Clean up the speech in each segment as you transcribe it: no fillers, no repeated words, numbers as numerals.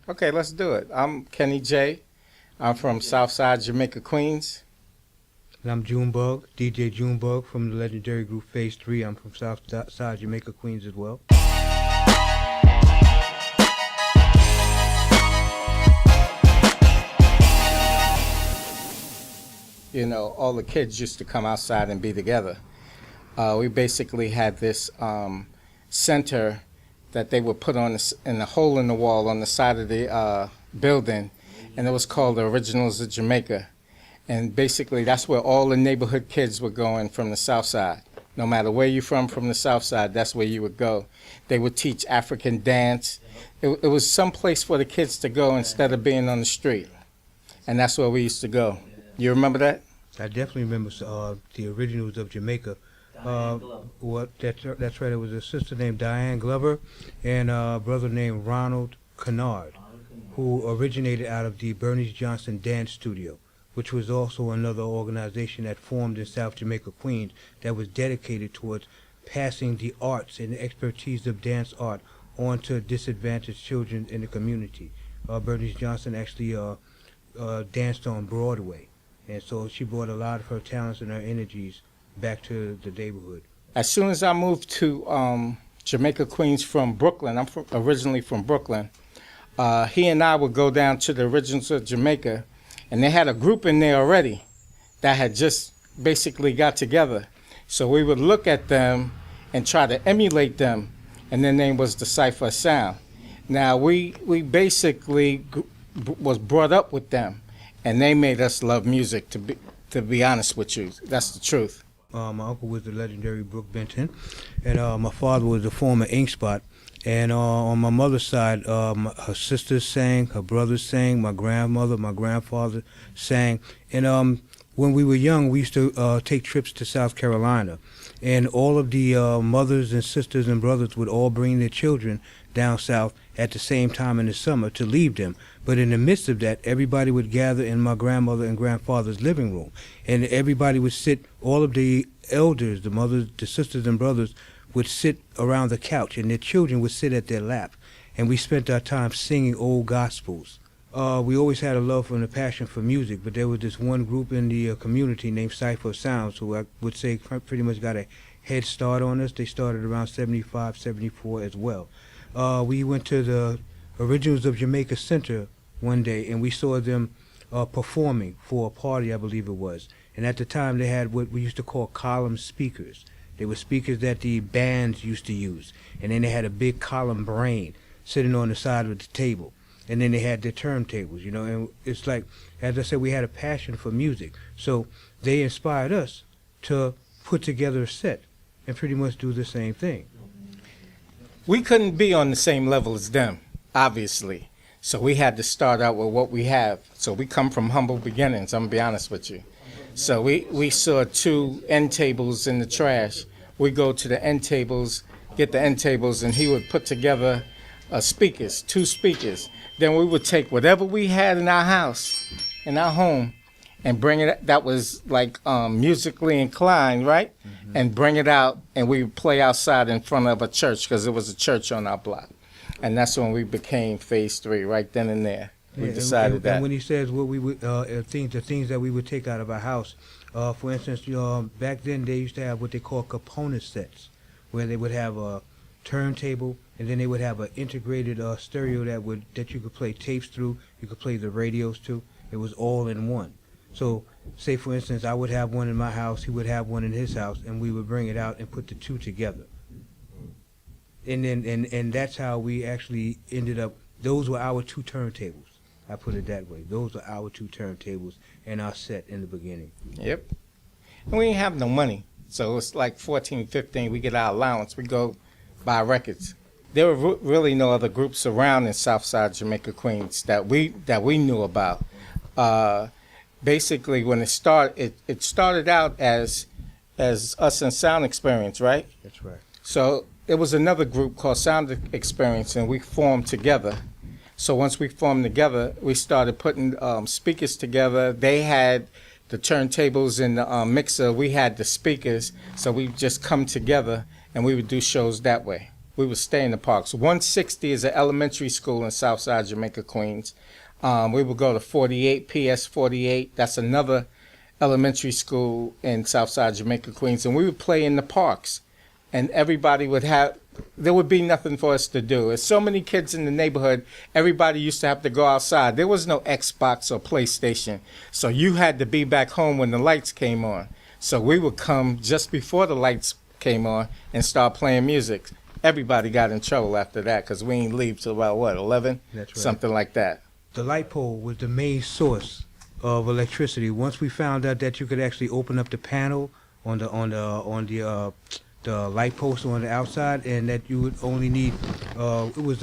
Okay, let's do it. I'm Kenny J. I'm from Southside Jamaica, Queens. And I'm Junebug, DJ Junebug from the legendary group Phase 3. I'm from Southside Jamaica, Queens as well. You know, all the kids used to come outside and be together. We basically had this center that they would put on in a hole in the wall on the side of the building, and it was called the Originals of Jamaica. And basically, that's where all the neighborhood kids were going from the South Side. No matter where you're from the South Side, that's where you would go. They would teach African dance. It was some place for the kids to go instead of being on the street. And that's where we used to go. You remember that? I definitely remember the Originals of Jamaica. That's right. It was a sister named Diane Glover and a brother named Ronald Kennard, who originated out of the Bernice Johnson Dance Studio, which was also another organization that formed in South Jamaica, Queens, that was dedicated towards passing the arts and the expertise of dance art on to disadvantaged children in the community. Bernice Johnson actually danced on Broadway, and so she brought a lot of her talents and her energies back to the neighborhood. As soon as I moved to Jamaica, Queens from Brooklyn, I'm originally from Brooklyn, he and I would go down to the Originals of Jamaica, and they had a group in there already that had just basically got together. So we would look at them and try to emulate them, and their name was the Cypher Sound. Now, we basically was brought up with them, and they made us love music, to be honest with you. That's the truth. My uncle was the legendary Brooke Benton, and my father was the former Ink Spot. And on my mother's side, her sisters sang, her brothers sang, my grandmother, my grandfather sang. And when we were young, we used to take trips to South Carolina. And all of the mothers and sisters and brothers would all bring their children down south at the same time in the summer to leave them. But in the midst of that, everybody would gather in my grandmother and grandfather's living room. And everybody would sit, all of the elders, the mothers, the sisters and brothers, would sit around the couch, and their children would sit at their lap. And we spent our time singing old gospels. We always had a love and a passion for music, but there was this one group in the community named Cypher Sounds, who I would say pretty much got a head start on us. They started around 75, 74 as well. We went to the Originals of Jamaica Center one day, and we saw them performing for a party, I believe it was. And at the time, they had what we used to call column speakers. They were speakers that the bands used to use. And then they had a big column brain sitting on the side of the table. And then they had their turntables, you know. And it's like, as I said, we had a passion for music. So they inspired us to put together a set and pretty much do the same thing. We couldn't be on the same level as them, obviously. So we had to start out with what we have. So we come from humble beginnings, I'm going to be honest with you. So we saw 2 end tables in the trash. We go to the end tables, get the end tables, and he would put together speakers, 2 speakers. Then we would take whatever we had in our house, in our home, and bring it, that was like musically inclined, right? Mm-hmm. And bring it out, and we would play outside in front of a church, because there was a church on our block. And that's when we became Phase 3, right then and there. We decided that. And when he says what we would, the things that we would take out of our house, for instance, back then they used to have what they call component sets, where they would have a turntable, and then they would have an integrated stereo that you could play tapes through, you could play the radios to. It was all in one. So, say for instance, I would have one in my house, he would have one in his house, and we would bring it out and put the 2 together. And then and that's how we actually ended up. Those were our 2 turntables. I put it that way. Those are our 2 turntables and our set in the beginning. Yep. And we didn't have no money. So it's like 14, 15, we get our allowance. We go buy records. There were really no other groups around in Southside Jamaica, Queens that we knew about. Basically, when it started out as us and Sound Experience, right? That's right. So it was another group called Sound Experience, and we formed together. So once we formed together, we started putting speakers together. They had the turntables and the mixer. We had the speakers. So we just come together, and we would do shows that way. we would stay in the parks. 160 is an elementary school in Southside Jamaica, Queens. We would go to 48, PS 48. That's another elementary school in Southside Jamaica, Queens. And we would play in the parks. And everybody would have, there would be nothing for us to do. There's so many kids in the neighborhood, everybody used to have to go outside. There was no Xbox or PlayStation. So you had to be back home when the lights came on. So we would come just before the lights came on and start playing music. Everybody got in trouble after that because we didn't leave till about, what, 11? That's right. Something like that. The light pole was the main source of electricity. Once we found out that you could actually open up the panel on the light post on the outside, and that you would only need, it was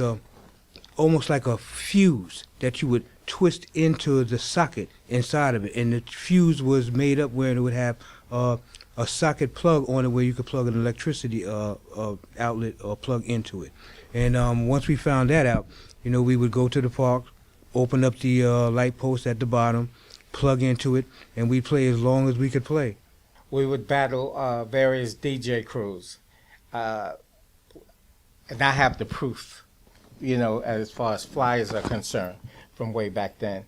almost like a fuse that you would twist into the socket inside of it, and the fuse was made up where it would have a socket plug on it where you could plug an electricity outlet or plug into it. And once we found that out, we would go to the park, open up the light post at the bottom, plug into it, and we'd play as long as we could play. We would battle various DJ crews. And I have the proof, as far as flyers are concerned from way back then.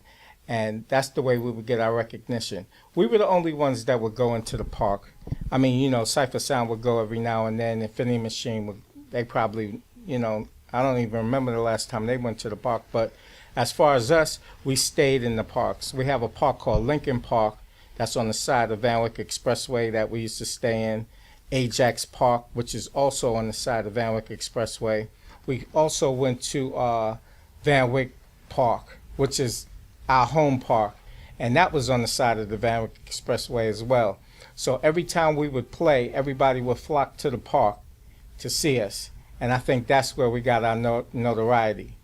And that's the way we would get our recognition. We were the only ones that would go into the park. I mean, Cypher Sound would go every now and then. Infinity Machine, they probably, I don't even remember the last time they went to the park. But as far as us, we stayed in the parks. We have a park called Lincoln Park. That's on the side of Van Wyck Expressway that we used to stay in. Ajax Park, which is also on the side of Van Wyck Expressway. We also went to Van Wyck Park, which is our home park, and that was on the side of the Van Wyck Expressway as well. So every time we would play, everybody would flock to the park to see us, and I think that's where we got our notoriety.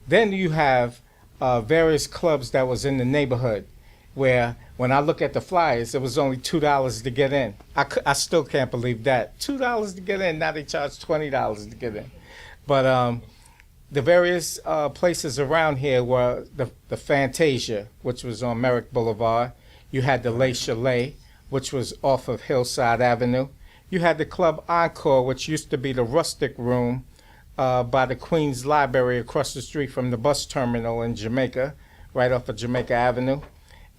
Then you have various clubs that was in the neighborhood, where when I look at the flyers, it was only $2 to get in. I still can't believe that. $2 to get in, now they charge $20 to get in. But the various places around here were the Fantasia, which was on Merrick Boulevard. You had the Le Chalet, which was off of Hillside Avenue. You had the Club Encore, which used to be the Rustic Room by the Queens Library across the street from the bus terminal in Jamaica, right off of Jamaica Avenue.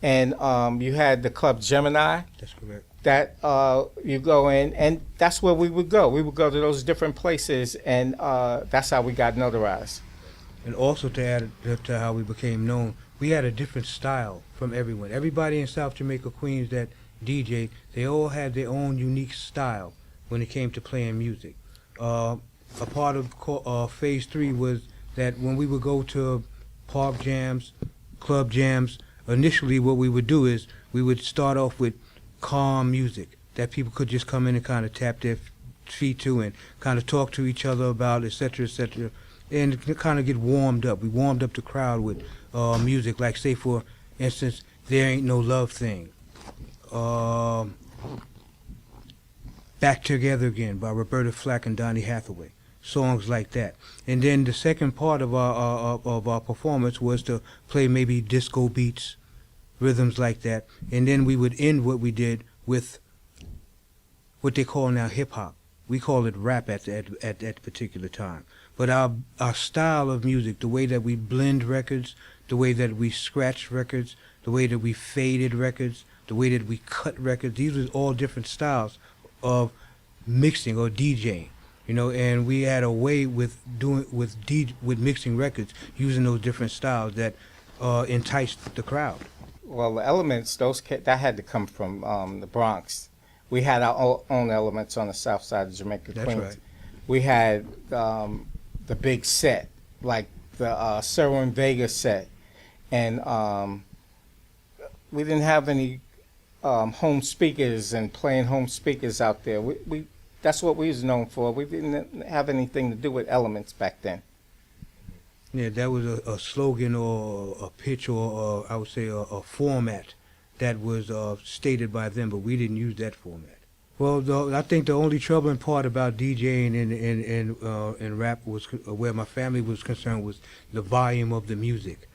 And you had the Club Gemini. That's correct. That you go in, and that's where we would go. We would go to those different places, and that's how we got notarized. And also to add to how we became known, we had a different style from everyone. Everybody in South Jamaica, Queens that DJ, they all had their own unique style when it came to playing music. A part of Phase 3 was that when we would go to park jams, club jams, initially what we would do is we would start off with calm music that people could just come in and kind of tap their feet to and kind of talk to each other about, et cetera, and kind of get warmed up. We warmed up the crowd with music like, say, for instance, There Ain't No Love Thing. Back Together Again by Roberta Flack and Donny Hathaway. Songs like that. And then the second part of our performance was to play maybe disco beats, rhythms like that. And then we would end what we did with what they call now hip-hop. We call it rap at that particular time. But our style of music, the way that we blend records, the way that we scratch records, the way that we faded records, the way that we cut records, these were all different styles of mixing or DJing. And we had a way with mixing records using those different styles that enticed the crowd. Well, the elements, that had to come from the Bronx. We had our own elements on the south side of Jamaica, That's Queens. right. We had the big set, like the Sherwin Vega set, and we didn't have any home speakers and playing home speakers out there. We that's what we was known for. We didn't have anything to do with elements back then. Yeah, that was a slogan or a pitch or I would say a format that was stated by them, but we didn't use that format. Well, I think the only troubling part about DJing and rap was where my family was concerned was the volume of the music.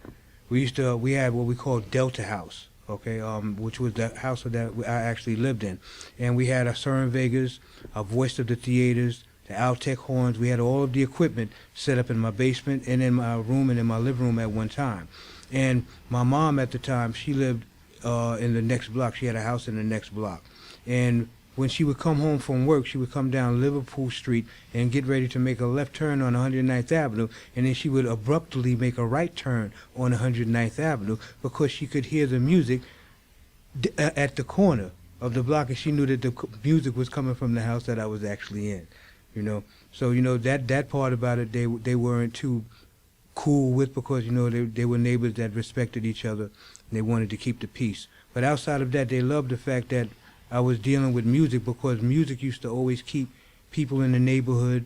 We had what we called Delta House, okay, which was the house that I actually lived in, and we had our Sherwin Vegas, our Voice of the Theaters, the Altec horns. We had all of the equipment set up in my basement and in my room and in my living room at one time. And my mom at the time, she lived in the next block. She had a house in the next block. And when she would come home from work, she would come down Liverpool Street and get ready to make a left turn on 109th Avenue, and then she would abruptly make a right turn on 109th Avenue because she could hear the music at the corner of the block, and she knew that the music was coming from the house that I was actually in, you know. So, you know, that part about it, they weren't too cool with, because, you know, they were neighbors that respected each other, and they wanted to keep the peace. But outside of that, they loved the fact that I was dealing with music, because music used to always keep people in the neighborhood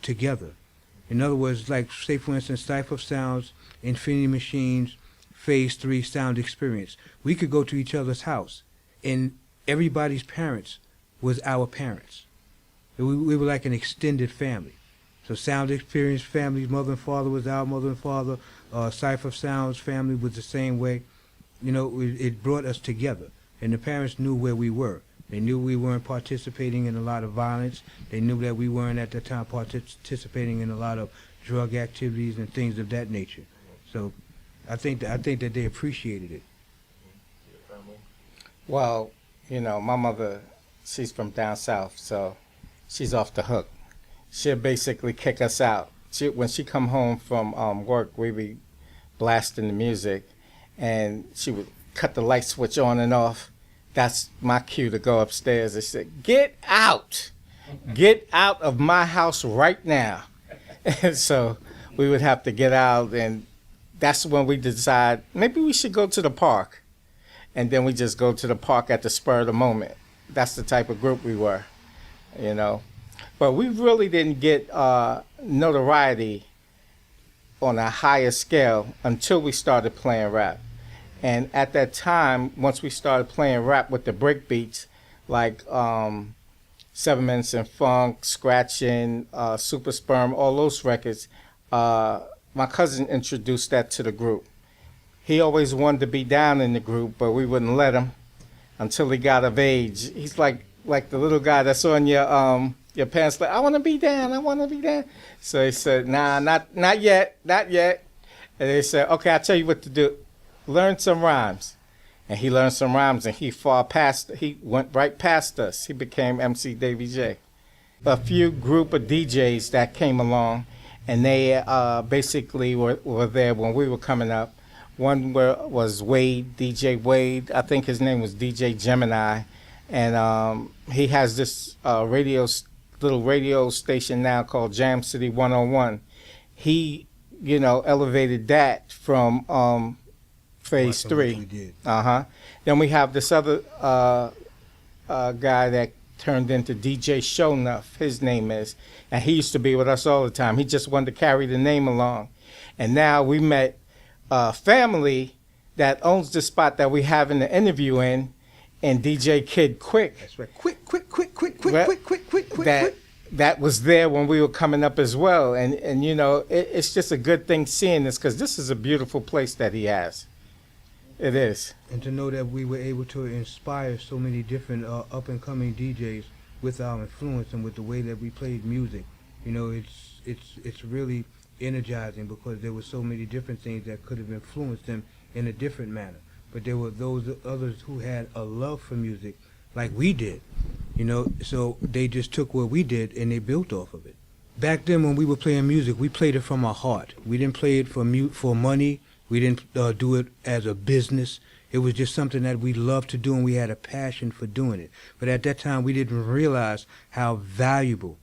together. In other words, like, say, for instance, Cipher Sounds, Infinity Machines, Phase 3 Sound Experience. We could go to each other's house, and everybody's parents was our parents. We were like an extended family. So Sound Experience families, mother and father was our mother and father. Cipher Sounds family was the same way. You know, it brought us together. And the parents knew where we were. They knew we weren't participating in a lot of violence. They knew that we weren't at the time participating in a lot of drug activities and things of that nature. So I think that they appreciated it. Well, you know, my mother, she's from down south, so she's off the hook. She'll basically kick us out. When she come home from work, we be blasting the music, and she would cut the light switch on and off. That's my cue to go upstairs and say, "Get out! Get out of my house right now." And so we would have to get out, and that's when we decide maybe we should go to the park. And then we just go to the park at the spur of the moment. That's the type of group we were, you know. But we really didn't get notoriety on a higher scale until we started playing rap. And at that time, once we started playing rap with the break beats, like 7 Minutes in Funk, Scratching, Super Sperm, all those records, my cousin introduced that to the group. He always wanted to be down in the group, but we wouldn't let him until he got of age. He's like the little guy that's on your pants, like, "I want to be down, I want to be down." So he said, "Nah, not yet, not yet." And they said, "Okay, I'll tell you what to do. Learn some rhymes." And he learned some rhymes, and he went right past us. He became MC Davy J. A few group of DJs that came along, and they basically were there when we were coming up. One was Wade, DJ Wade. I think his name was DJ Gemini. And he has this little radio station now called Jam City 101. He, you know, elevated that from Phase 3. Then we have this other guy that turned into DJ Shownuff, his name is. And he used to be with us all the time. He just wanted to carry the name along. And now we met family that owns the spot that we have in the interview in, and DJ Kid Quick. That's right. Quick. That was there when we were coming up as well. And you know, it's just a good thing seeing this, because this is a beautiful place that he has. It is. And to know that we were able to inspire so many different up-and-coming DJs with our influence and with the way that we played music, you know, it's really energizing, because there were so many different things that could have influenced them in a different manner. But there were those others who had a love for music like we did, you know, so they just took what we did and they built off of it. Back then when we were playing music, we played it from our heart. We didn't play it for money. We didn't do it as a business. It was just something that we loved to do, and we had a passion for doing it. But at that time, we didn't realize how valuable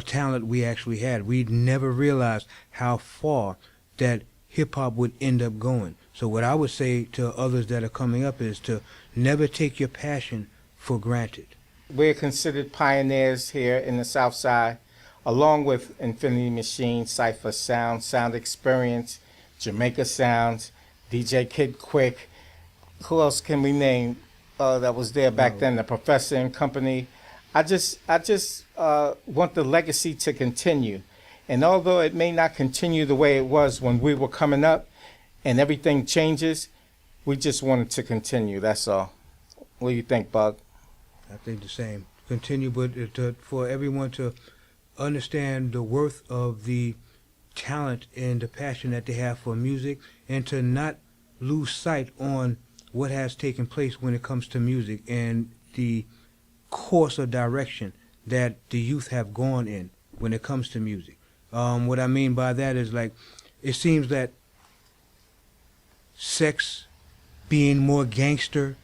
talent we actually had. We never realized how far that hip-hop would end up going. So what I would say to others that are coming up is to never take your passion for granted. We're considered pioneers here in the South Side, along with Infinity Machine, Cipher Sound, Sound Experience, Jamaica Sounds, DJ Kid Quick. Who else can we name that was there back then? The Professor and Company. I just want the legacy to continue. And although it may not continue the way it was when we were coming up and everything changes, we just want it to continue, that's all. What do you think, Bug? I think the same. Continue, but for everyone to understand the worth of the talent and the passion that they have for music, and to not lose sight on what has taken place when it comes to music and the course or direction that the youth have gone in when it comes to music. What I mean by that is, like, it seems that sex, being more gangster,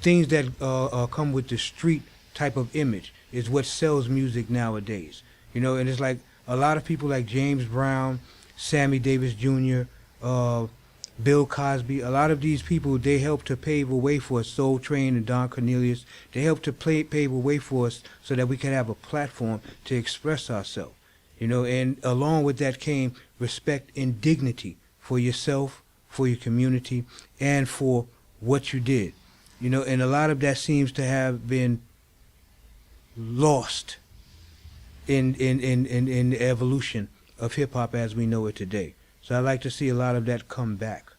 things that come with the street type of image is what sells music nowadays. You know, and it's like a lot of people like James Brown, Sammy Davis Jr., Bill Cosby, a lot of these people, they helped to pave a way for us, Soul Train and Don Cornelius. They helped to pave a way for us so that we could have a platform to express ourselves. You know, and along with that came respect and dignity for yourself, for your community, and for what you did. You know, and a lot of that seems to have been lost in the evolution of hip hop as we know it today. So I'd like to see a lot of that come back.